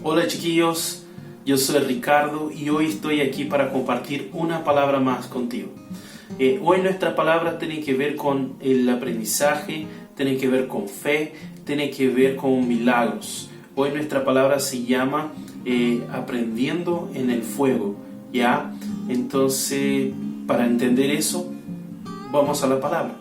Hola chiquillos, yo soy Ricardo y hoy estoy aquí para compartir una palabra más contigo. Hoy nuestra palabra tiene que ver con el aprendizaje, tiene que ver con fe, tiene que ver con milagros. Hoy nuestra palabra se llama aprendiendo en el fuego, ¿ya? Entonces, para entender eso, vamos a la palabra.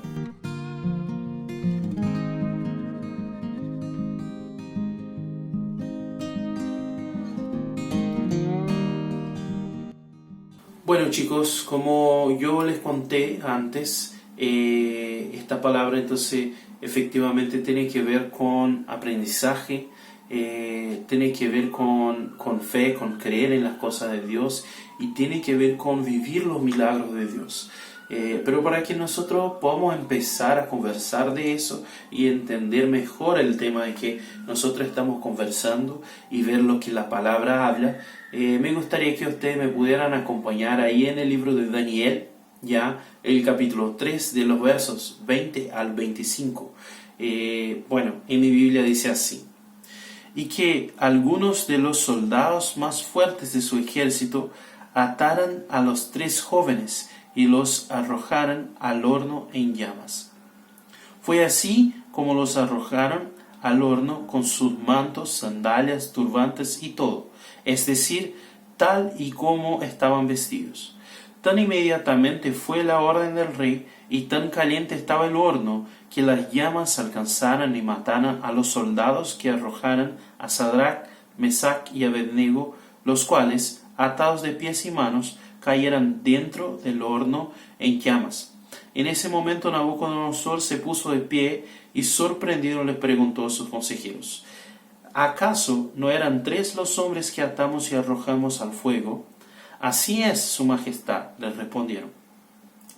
Bueno chicos, como yo les conté antes, esta palabra entonces efectivamente tiene que ver con aprendizaje, tiene que ver con fe, con creer en las cosas de Dios y tiene que ver con vivir los milagros de Dios. Pero para que nosotros podamos empezar a conversar de eso y entender mejor el tema de que nosotros estamos conversando y ver lo que la palabra habla, me gustaría que ustedes me pudieran acompañar ahí en el libro de Daniel, ya el capítulo 3 de los versos 20 al 25. Bueno, en mi Biblia dice así: y que algunos de los soldados más fuertes de su ejército ataran a los tres jóvenes y los arrojaran al horno en llamas. Fue así como los arrojaron al horno con sus mantos, sandalias, turbantes y todo, es decir, tal y como estaban vestidos. Tan inmediatamente fue la orden del rey y tan caliente estaba el horno que las llamas alcanzaran y mataran a los soldados que arrojaran a Sadrach, Mesach y Abednego, los cuales, atados de pies y manos, cayeran dentro del horno en llamas. En ese momento Nabucodonosor se puso de pie y sorprendido le preguntó a sus consejeros: ¿acaso no eran tres los hombres que atamos y arrojamos al fuego? Así es, su majestad, les respondieron.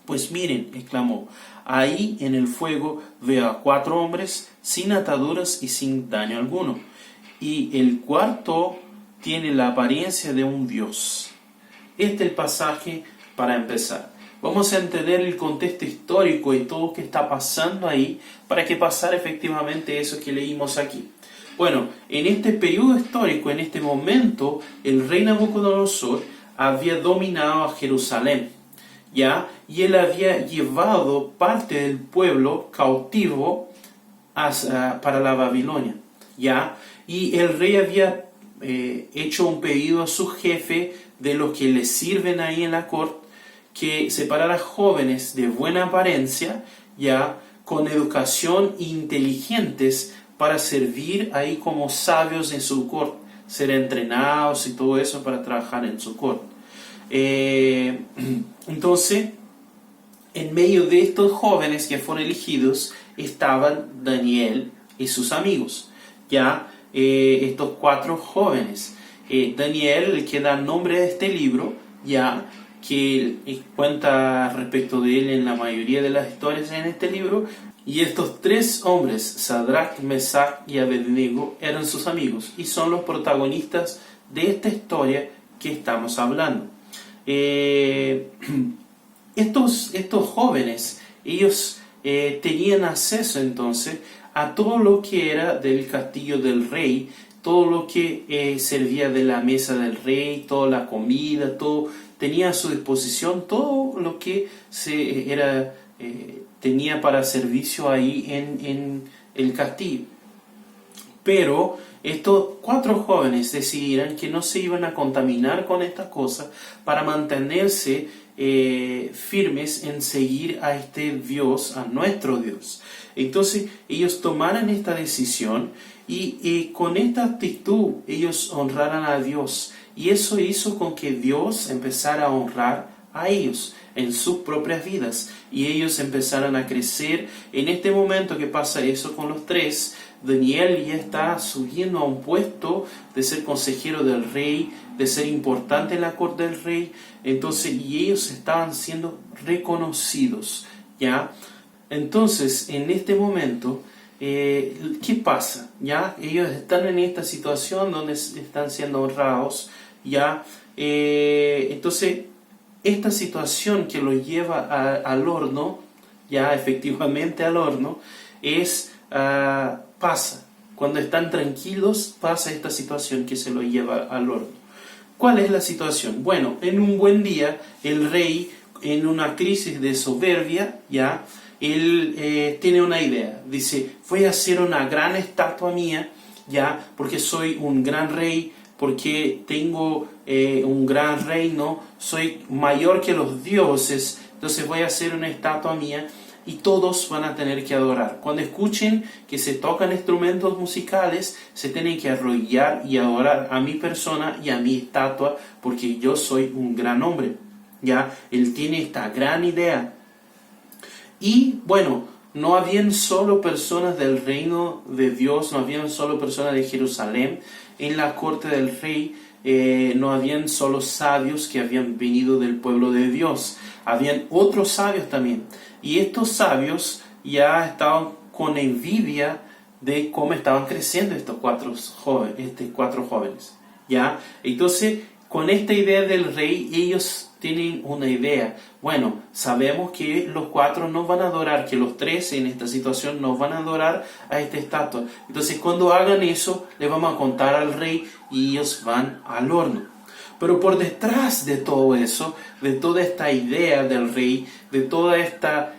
Pues miren, exclamó, ahí en el fuego veo a cuatro hombres sin ataduras y sin daño alguno, y el cuarto tiene la apariencia de un dios. Este es el pasaje para empezar. Vamos a entender el contexto histórico y todo lo que está pasando ahí para que pasara efectivamente eso que leímos aquí. Bueno, en este periodo histórico, en este momento, el rey Nabucodonosor había dominado a Jerusalén, ¿ya? Y él había llevado parte del pueblo cautivo para la Babilonia, ¿ya? Y el rey había hecho un pedido a su jefe de los que le sirven ahí en la corte, que separara jóvenes de buena apariencia, ya con educación inteligentes para servir ahí como sabios en su corte, ser entrenados y todo eso para trabajar en su corte. Entonces, en medio de estos jóvenes que fueron elegidos estaban Daniel y sus amigos, ya estos cuatro jóvenes. Daniel, el que da nombre a este libro, ya que cuenta respecto de él en la mayoría de las historias en este libro, y estos tres hombres, Sadrach, Mesach y Abednego, eran sus amigos y son los protagonistas de esta historia que estamos hablando. Estos jóvenes, ellos tenían acceso entonces a todo lo que era del castillo del rey, todo lo que servía de la mesa del rey, toda la comida, todo tenía a su disposición, todo lo que tenía para servicio ahí en el castillo. Pero estos cuatro jóvenes decidieron que no se iban a contaminar con estas cosas para mantenerse firmes en seguir a este Dios, a nuestro Dios. Entonces ellos tomaron esta decisión y con esta actitud ellos honraran a Dios. Y eso hizo con que Dios empezara a honrar a ellos en sus propias vidas. Y ellos empezaron a crecer. En este momento que pasa eso con los tres, Daniel ya está subiendo a un puesto de ser consejero del rey, de ser importante en la corte del rey. Entonces, y ellos estaban siendo reconocidos, ¿ya? Entonces, en este momento, ¿qué pasa? ¿Ya? Ellos están en esta situación donde están siendo honrados, ¿ya? Entonces, esta situación que los lleva al horno, ya efectivamente al horno, pasa. Cuando están tranquilos pasa esta situación que se lo lleva al horno. ¿Cuál es la situación? Bueno, en un buen día el rey, en una crisis de soberbia, ya, él tiene una idea. Dice, voy a hacer una gran estatua mía, ya, porque soy un gran rey, porque tengo un gran reino, soy mayor que los dioses, entonces voy a hacer una estatua mía y todos van a tener que adorar. Cuando escuchen que se tocan instrumentos musicales, se tienen que arrodillar y adorar a mi persona y a mi estatua, porque yo soy un gran hombre. Ya, él tiene esta gran idea. Y bueno, no habían solo personas del reino de Dios, no habían solo personas de Jerusalén. En la corte del rey no habían solo sabios que habían venido del pueblo de Dios. Habían otros sabios también. Y estos sabios ya estaban con envidia de cómo estaban creciendo estos cuatro jóvenes. ¿Ya? Entonces, con esta idea del rey, ellos tienen una idea. Bueno, sabemos que los cuatro no van a adorar, que los tres en esta situación no van a adorar a esta estatua. Entonces, cuando hagan eso, le vamos a contar al rey y ellos van al horno. Pero por detrás de todo eso, de toda esta idea del rey, de toda esta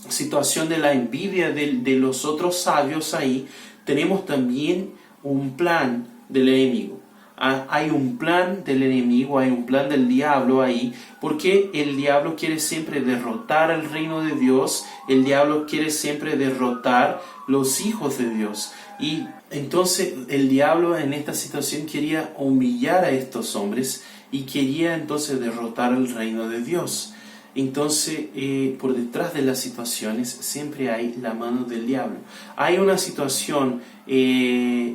situación de la envidia de los otros sabios ahí, tenemos también un plan del enemigo. Hay un plan del enemigo, hay un plan del diablo ahí, porque el diablo quiere siempre derrotar al reino de Dios, el diablo quiere siempre derrotar los hijos de Dios. Y entonces el diablo en esta situación quería humillar a estos hombres y quería entonces derrotar al reino de Dios. Entonces, por detrás de las situaciones siempre hay la mano del diablo. Hay una situación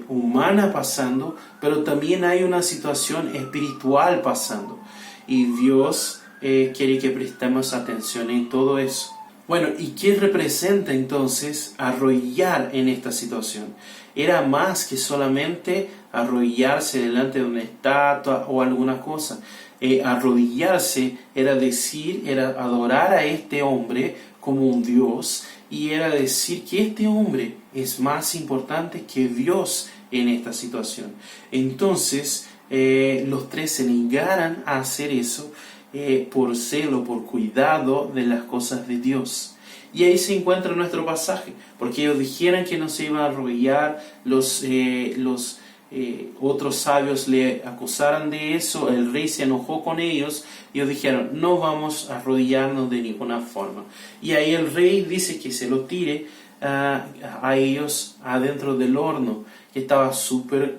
humana pasando, pero también hay una situación espiritual pasando. Y Dios quiere que prestemos atención en todo eso. Bueno, ¿y qué representa entonces arrodillar en esta situación? Era más que solamente arrodillarse delante de una estatua o alguna cosa. Arrodillarse era adorar a este hombre como un Dios, y era decir que este hombre es más importante que Dios en esta situación. Entonces, los tres se negaran a hacer eso por celo, por cuidado de las cosas de Dios. Y ahí se encuentra nuestro pasaje, porque ellos dijeran que no se iban a arrodillar, los otros sabios le acusaran de eso, el rey se enojó con ellos, y ellos dijeron, no vamos a arrodillarnos de ninguna forma. Y ahí el rey dice que se lo tire a ellos adentro del horno, que estaba súper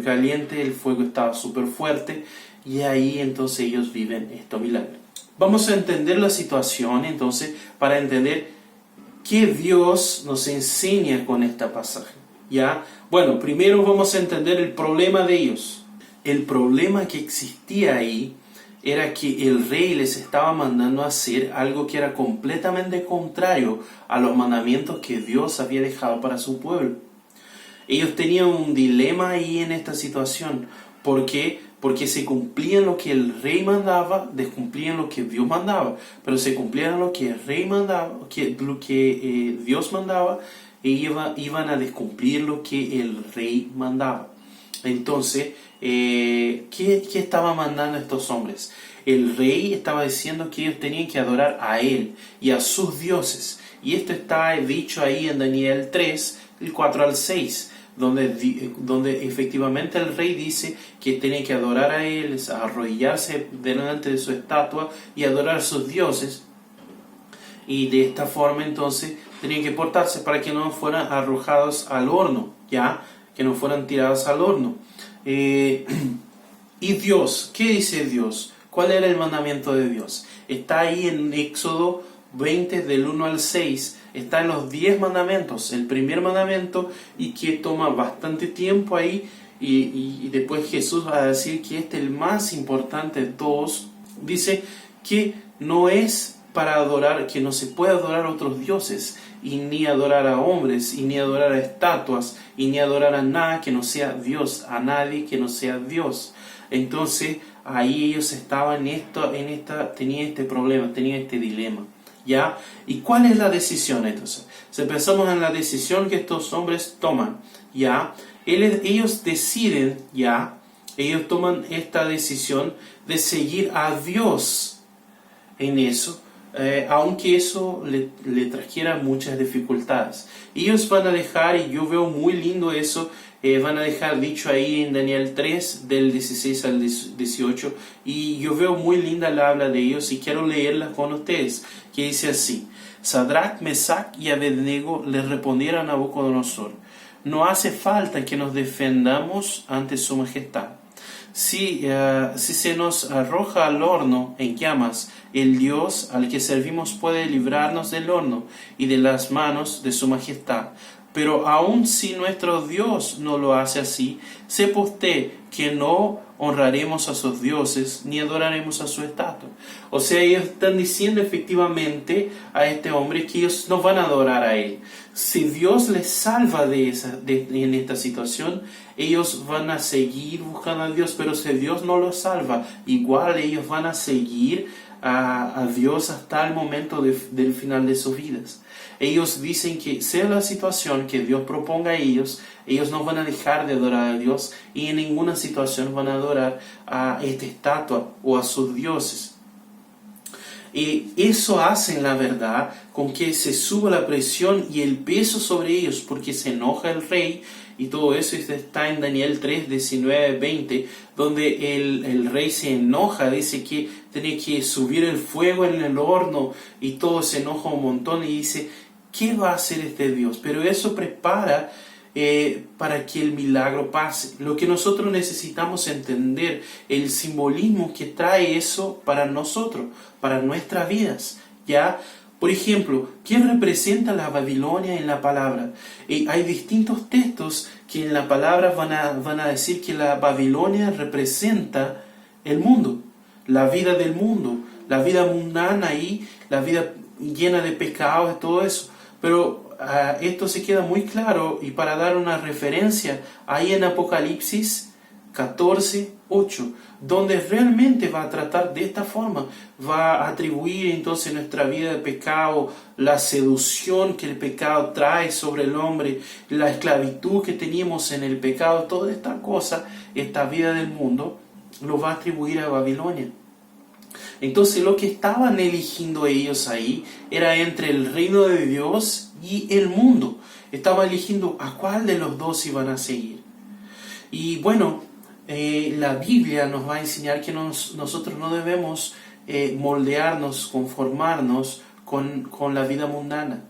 caliente, el fuego estaba súper fuerte, y ahí entonces ellos viven estos milagros. Vamos a entender la situación entonces para entender qué Dios nos enseña con este pasaje. ¿Ya? Bueno, primero vamos a entender el problema de ellos. El problema que existía ahí era que el rey les estaba mandando a hacer algo que era completamente contrario a los mandamientos que Dios había dejado para su pueblo. Ellos tenían un dilema ahí en esta situación. ¿Por qué? Porque se cumplían lo que el rey mandaba, descumplían lo que Dios mandaba. Pero se cumplían lo que el rey mandaba, lo que Dios mandaba, e iban a descumplir lo que el rey mandaba. Entonces, ¿qué estaba mandando estos hombres? El rey estaba diciendo que ellos tenían que adorar a él y a sus dioses. Y esto está dicho ahí en Daniel 3, el 4 al 6. Donde efectivamente el rey dice que tiene que adorar a él, arrodillarse delante de su estatua y adorar a sus dioses, y de esta forma entonces tenían que portarse para que no fueran arrojados al horno, ya, que no fueran tirados al horno. Y Dios, ¿qué dice Dios? ¿Cuál era el mandamiento de Dios? Está ahí en Éxodo 20 del 1 al 6, está en los 10 mandamientos, el primer mandamiento, y que toma bastante tiempo ahí, y después Jesús va a decir que este es el más importante de todos. Dice que no es para adorar, que no se puede adorar a otros dioses, y ni adorar a hombres, y ni adorar a estatuas, y ni adorar a nada que no sea Dios, a nadie que no sea Dios. Entonces ahí ellos estaban tenían este problema, tenían este dilema. ¿ya? ¿Y cuál es la decisión entonces? Si pensamos en la decisión que estos hombres toman, ¿ya? Ellos deciden, ¿ya? Ellos toman esta decisión de seguir a Dios en eso, aunque eso le trajera muchas dificultades. Ellos van a dejar, y yo veo muy lindo eso, van a dejar dicho ahí en Daniel 3, del 16 al 18, y yo veo muy linda la habla de ellos y quiero leerla con ustedes, que dice así: Sadrach, Mesach y Abednego le respondieron a Nabucodonosor: no hace falta que nos defendamos ante su majestad. Si se nos arroja al horno en llamas, el Dios al que servimos puede librarnos del horno y de las manos de su majestad. Pero aun si nuestro Dios no lo hace así, sepa usted que no honraremos a sus dioses ni adoraremos a su estatua. O sea, ellos están diciendo efectivamente a este hombre que ellos no van a adorar a él. Si Dios les salva en esta situación, ellos van a seguir buscando a Dios, pero si Dios no los salva, igual ellos van a seguir a Dios hasta el momento del final de sus vidas. Ellos dicen que sea la situación que Dios proponga a ellos, ellos no van a dejar de adorar a Dios y en ninguna situación van a adorar a esta estatua o a sus dioses. Y eso hace, la verdad, con que se suba la presión y el peso sobre ellos, porque se enoja el rey, y todo eso está en Daniel 3, 19, 20, donde el rey se enoja, dice que tiene que subir el fuego en el horno, y todo se enoja un montón, y dice: ¿qué va a hacer este Dios? Pero eso prepara para que el milagro pase. Lo que nosotros necesitamos entender, el simbolismo que trae eso para nosotros, para nuestras vidas, ¿ya? Por ejemplo, ¿quién representa la Babilonia en la palabra? Hay distintos textos que en la palabra van a decir que la Babilonia representa el mundo, la vida del mundo, la vida mundana y la vida llena de pecados y todo eso. Pero esto se queda muy claro, y para dar una referencia, ahí en Apocalipsis 14, 8, donde realmente va a tratar de esta forma, va a atribuir entonces nuestra vida de pecado, la seducción que el pecado trae sobre el hombre, la esclavitud que teníamos en el pecado, toda esta cosa, esta vida del mundo, lo va a atribuir a Babilonia. Entonces lo que estaban eligiendo ellos ahí era entre el reino de Dios y el mundo. Estaban eligiendo a cuál de los dos iban a seguir. Y bueno, la Biblia nos va a enseñar que nosotros no debemos moldearnos, conformarnos con la vida mundana.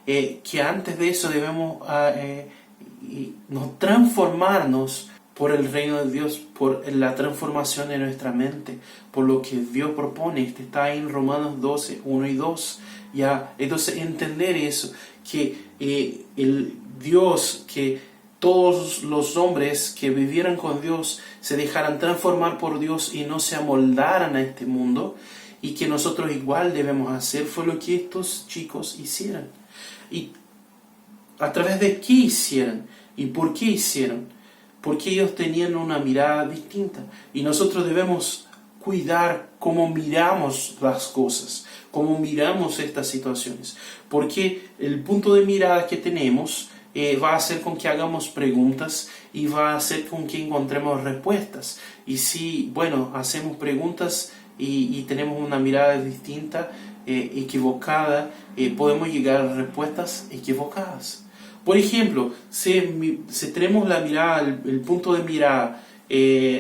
Que antes de eso debemos transformarnos por el reino de Dios, por la transformación de nuestra mente, por lo que Dios propone. Este está en Romanos 12, 1 y 2. ¿Ya? Entonces entender eso, que el Dios, que todos los hombres que vivieran con Dios se dejaran transformar por Dios y no se amoldaran a este mundo, y que nosotros igual debemos hacer, fue lo que estos chicos hicieron. ¿Y a través de qué hicieron? ¿Y por qué hicieron? Porque ellos tenían una mirada distinta, y nosotros debemos cuidar cómo miramos las cosas, cómo miramos estas situaciones, porque el punto de mirada que tenemos va a hacer con que hagamos preguntas y va a hacer con que encontremos respuestas. Y si, bueno, hacemos preguntas y tenemos una mirada distinta, equivocada, podemos llegar a respuestas equivocadas. Por ejemplo, si tenemos la mirada, el punto de mirada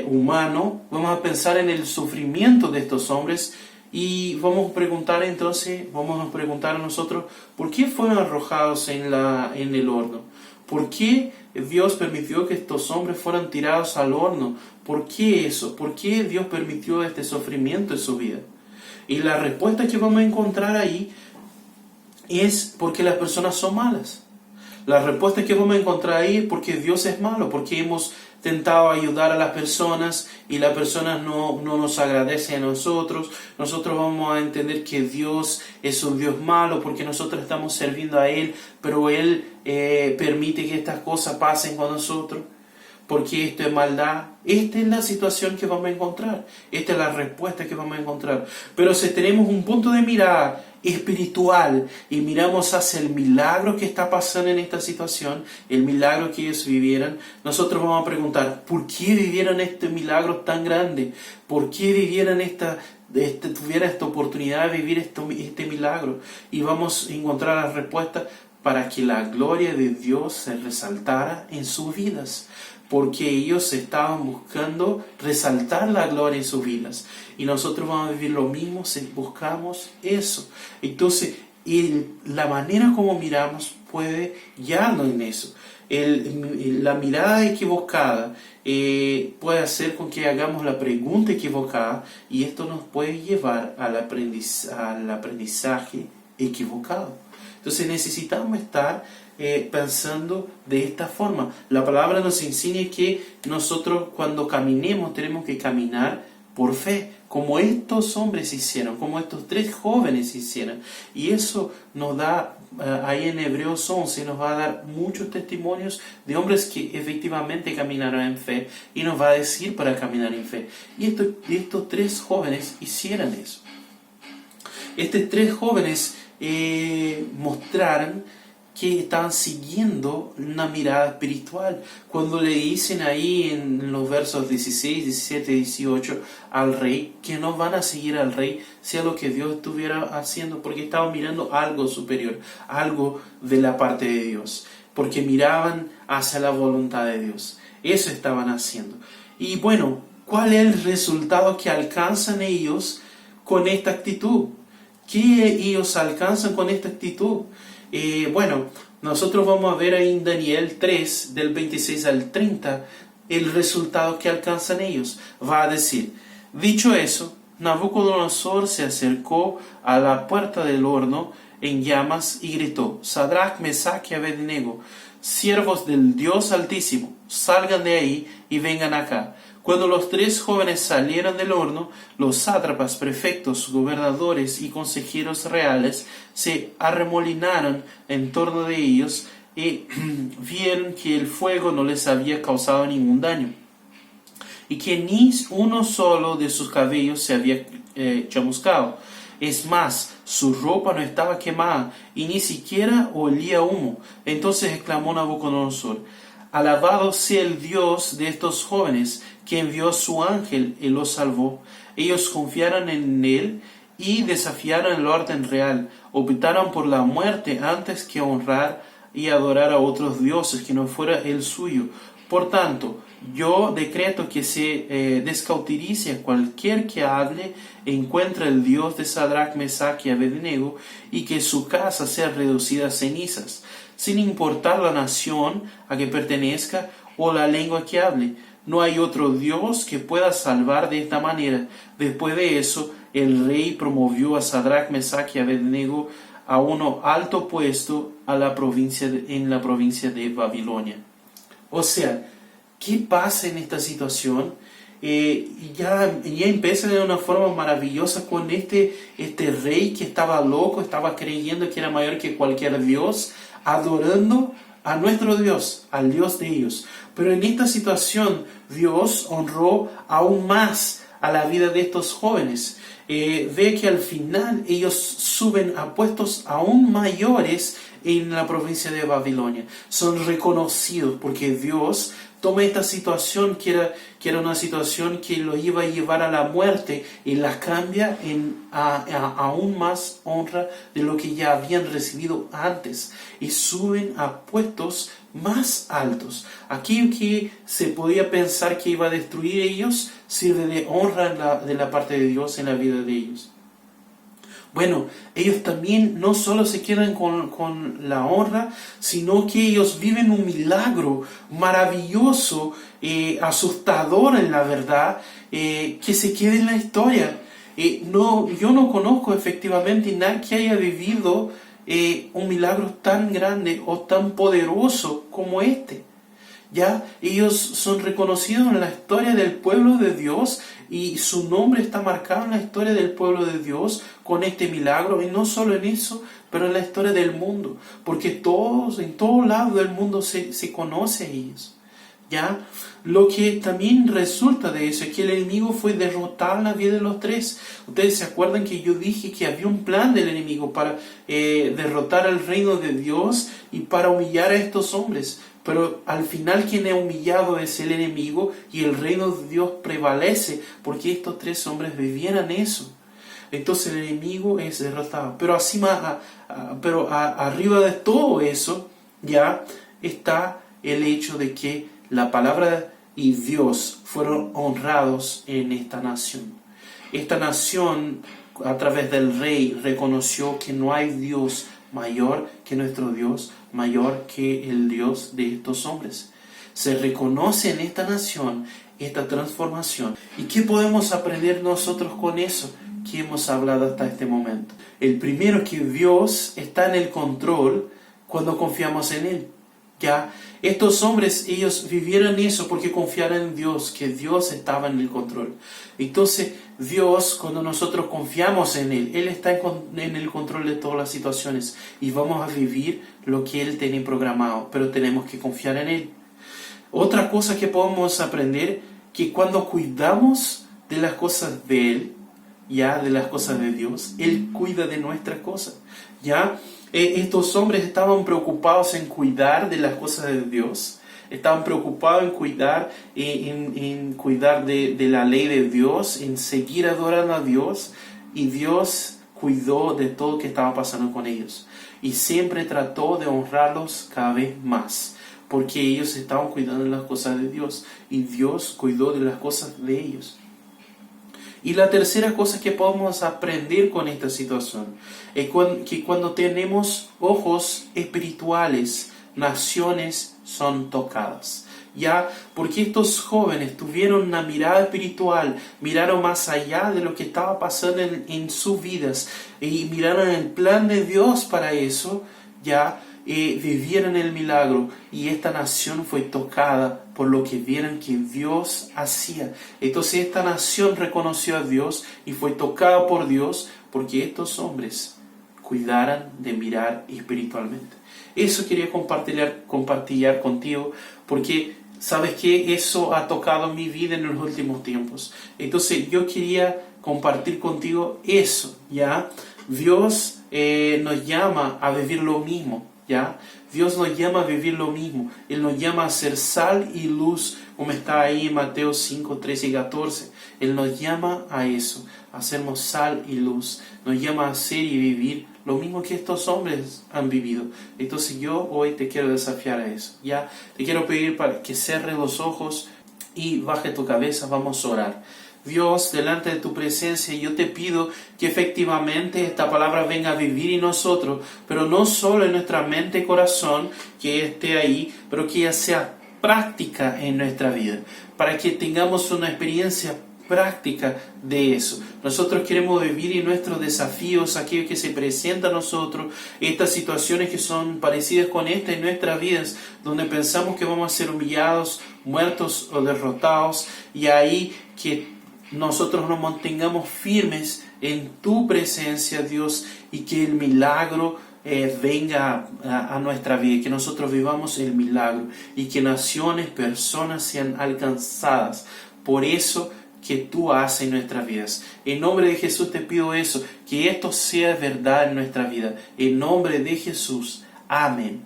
humano, vamos a pensar en el sufrimiento de estos hombres y vamos a preguntar a nosotros: ¿por qué fueron arrojados en el horno? ¿Por qué Dios permitió que estos hombres fueran tirados al horno? ¿Por qué eso? ¿Por qué Dios permitió este sufrimiento en su vida? Y la respuesta que vamos a encontrar ahí es porque las personas son malas. La respuesta que vamos a encontrar ahí es porque Dios es malo, porque hemos tentado ayudar a las personas y las personas no nos agradecen a nosotros. Nosotros vamos a entender que Dios es un Dios malo porque nosotros estamos sirviendo a Él, pero Él permite que estas cosas pasen con nosotros. porque esto es maldad. Esta es la situación que vamos a encontrar. Esta es la respuesta que vamos a encontrar. Pero si tenemos un punto de mirada espiritual y miramos hacia el milagro que está pasando en esta situación, el milagro que ellos vivieron, nosotros vamos a preguntar, ¿por qué vivieron este milagro tan grande? ¿Por qué vivieron tuvieron esta oportunidad de vivir este milagro? Y vamos a encontrar la respuesta para que la gloria de Dios se resaltara en sus vidas, porque ellos estaban buscando resaltar la gloria en sus vidas, y nosotros vamos a vivir lo mismo si buscamos eso. Entonces, la manera como miramos puede guiarnos en eso. La mirada equivocada puede hacer con que hagamos la pregunta equivocada, y esto nos puede llevar al aprendizaje equivocado. Entonces necesitamos estar pensando de esta forma. La palabra nos enseña que nosotros cuando caminemos tenemos que caminar por fe, como estos hombres hicieron, como estos 3 jóvenes hicieron. Y eso nos da, ahí en Hebreos 11, nos va a dar muchos testimonios de hombres que efectivamente caminaron en fe, y nos va a decir para caminar en fe. Y estos 3 jóvenes hicieron eso. Estos 3 jóvenes mostraron que estaban siguiendo una mirada espiritual. Cuando le dicen ahí en los versos 16, 17, 18 al rey que no van a seguir al rey, sea lo que Dios estuviera haciendo, porque estaban mirando algo superior, algo de la parte de Dios, porque miraban hacia la voluntad de Dios. Eso estaban haciendo. Y bueno, ¿cuál es el resultado que alcanzan ellos con esta actitud? ¿Qué ellos alcanzan con esta actitud? Bueno, nosotros vamos a ver ahí en Daniel 3, del 26 al 30, el resultado que alcanzan ellos. Va a decir, dicho eso, Nabucodonosor se acercó a la puerta del horno en llamas y gritó, Sadrach, Mesach y Abednego, siervos del Dios Altísimo, salgan de ahí y vengan acá. Cuando los 3 jóvenes salieron del horno, los sátrapas, prefectos, gobernadores y consejeros reales se arremolinaron en torno de ellos y vieron que el fuego no les había causado ningún daño, y que ni uno solo de sus cabellos se había chamuscado. Es más, su ropa no estaba quemada y ni siquiera olía humo. Entonces exclamó Nabucodonosor, alabado sea el Dios de estos jóvenes, que envió a su ángel y los salvó. Ellos confiaron en él y desafiaron el orden real. Optaron por la muerte antes que honrar y adorar a otros dioses que no fuera el suyo. Por tanto, yo decreto que se descauterice a cualquier que hable e encuentre el Dios de Sadrach, Mesach y Abednego, y que su casa sea reducida a cenizas, sin importar la nación a que pertenezca o la lengua que hable. No hay otro Dios que pueda salvar de esta manera. Después de eso, el rey promovió a Sadrach, Mesach y Abednego a uno alto puesto en la provincia de Babilonia. O sea, ¿qué pasa en esta situación? Ya empieza de una forma maravillosa con este rey que estaba loco, estaba creyendo que era mayor que cualquier Dios, adorando a nuestro Dios, al Dios de ellos. Pero en esta situación Dios honró aún más a la vida de estos jóvenes. Ve que al final ellos suben a puestos aún mayores en la provincia de Babilonia. Son reconocidos porque Dios toma esta situación que era una situación que lo iba a llevar a la muerte, y la cambia a aún más honra de lo que ya habían recibido antes, y suben a puestos más altos. Aquello que se podía pensar que iba a destruir ellos sirve de honra de la parte de Dios en la vida de ellos. Bueno, ellos también no solo se quedan con la honra, sino que ellos viven un milagro maravilloso, asustador en la verdad, que se queda en la historia. Yo no conozco efectivamente nadie que haya vivido un milagro tan grande o tan poderoso como este. Ya ellos son reconocidos en la historia del pueblo de Dios, y su nombre está marcado en la historia del pueblo de Dios con este milagro, y no solo en eso, pero en la historia del mundo, porque en todo lado del mundo se conoce a ellos. ¿ya? Lo que también resulta de eso es que el enemigo fue derrotar la vida de los tres. Ustedes se acuerdan que yo dije que había un plan del enemigo para derrotar el reino de Dios y para humillar a estos hombres. Pero al final quien es humillado es el enemigo y el reino de Dios prevalece porque estos tres hombres vivieran eso. Entonces el enemigo es derrotado. Pero arriba de todo eso ya está el hecho de que la palabra y Dios fueron honrados en esta nación. Esta nación, a través del rey, reconoció que no hay Dios mayor que nuestro Dios, mayor que el Dios de estos hombres. Se reconoce en esta nación esta transformación. ¿Y qué podemos aprender nosotros con eso que hemos hablado hasta este momento? El primero es que Dios está en el control cuando confiamos en Él. ¿Ya? Estos hombres, ellos vivieron eso porque confiaron en Dios, que Dios estaba en el control. Entonces, Dios, cuando nosotros confiamos en Él, Él está en el control de todas las situaciones y vamos a vivir lo que Él tiene programado, pero tenemos que confiar en Él. Otra cosa que podemos aprender, que cuando cuidamos de las cosas de Él, ya de las cosas de Dios, Él cuida de nuestras cosas, ya. Estos hombres estaban preocupados en cuidar de las cosas de Dios, estaban preocupados en cuidar, cuidar de la ley de Dios, en seguir adorando a Dios, y Dios cuidó de todo lo que estaba pasando con ellos. Y siempre trató de honrarlos cada vez más, porque ellos estaban cuidando de las cosas de Dios, y Dios cuidó de las cosas de ellos. Y la tercera cosa que podemos aprender con esta situación es que cuando tenemos ojos espirituales, naciones son tocadas. Ya, porque estos jóvenes tuvieron una mirada espiritual, miraron más allá de lo que estaba pasando en sus vidas y miraron el plan de Dios para eso, ya. Vivieron el milagro y esta nación fue tocada por lo que vieron que Dios hacía. Entonces esta nación reconoció a Dios y fue tocada por Dios porque estos hombres cuidaran de mirar espiritualmente. Eso quería compartir contigo porque sabes que eso ha tocado mi vida en los últimos tiempos. Entonces yo quería compartir contigo eso, ¿ya? Dios nos llama a vivir lo mismo. ¿Ya? Dios nos llama a vivir lo mismo. Él nos llama a ser sal y luz, como está ahí en Mateo 5, 13 y 14. Él nos llama a eso, a sermos sal y luz. Nos llama a hacer y vivir lo mismo que estos hombres han vivido. Entonces yo hoy te quiero desafiar a eso. ¿Ya? Te quiero pedir para que cierres los ojos y baje tu cabeza. Vamos a orar. Dios, delante de tu presencia, yo te pido que efectivamente esta palabra venga a vivir en nosotros, pero no solo en nuestra mente y corazón, que esté ahí, pero que ella sea práctica en nuestra vida, para que tengamos una experiencia práctica de eso. Nosotros queremos vivir en nuestros desafíos, aquellos que se presentan a nosotros, estas situaciones que son parecidas con esta en nuestras vidas, donde pensamos que vamos a ser humillados, muertos o derrotados, y ahí que nosotros nos mantengamos firmes en tu presencia, Dios, y que el milagro venga a nuestra vida, que nosotros vivamos el milagro y que naciones, personas sean alcanzadas por eso que tú haces en nuestras vidas. En nombre de Jesús te pido eso, que esto sea verdad en nuestra vida. En nombre de Jesús. Amén.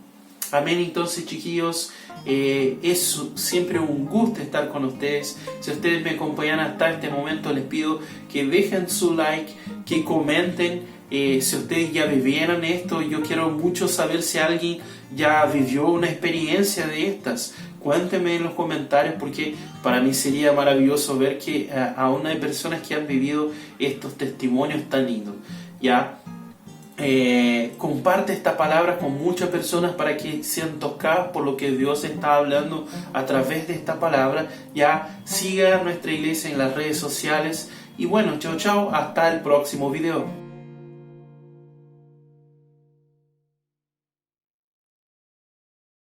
Amén. Entonces, chiquillos, es siempre un gusto estar con ustedes. Si ustedes me acompañan hasta este momento, les pido que dejen su like, que comenten. Si ustedes ya vivieron esto, yo quiero mucho saber si alguien ya vivió una experiencia de estas. Cuéntenme en los comentarios, porque para mí sería maravilloso ver que aún hay personas que han vivido estos testimonios tan lindos. ¿Ya? Comparte esta palabra con muchas personas para que sean tocadas por lo que Dios está hablando a través de esta palabra. Ya, siga nuestra iglesia en las redes sociales y bueno, chao chao, hasta el próximo video.